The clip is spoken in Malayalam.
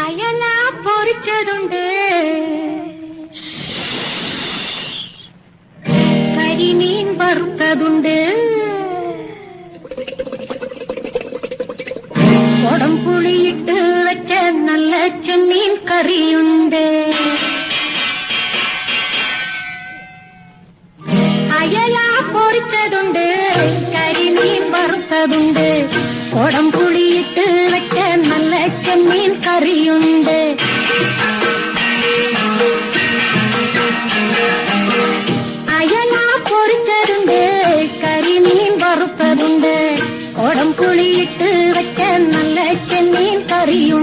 അയല പൊരിച്ചതുണ്ട്, കരിമീൻ വറുത്തതുണ്ട്, കൊടംപുളിയിട്ട് വെച്ച നല്ല ചെമ്മീൻ കറിയുണ്ട്. അയല പൊരിച്ചതുണ്ട്, കരിമീൻ വറുത്തതുണ്ട്, കൊടംപുളിയിട്ട് വെച്ച നല്ല ചെമ്മീൻ കറിയുണ്ട്. അയല പൊരിച്ചതുണ്ട്, കരിമീൻ വറുത്തതുണ്ട്, കൊടംപുളിയിട്ട് വെച്ച നല്ല ചെമ്മീൻ കറിയുണ്ട്.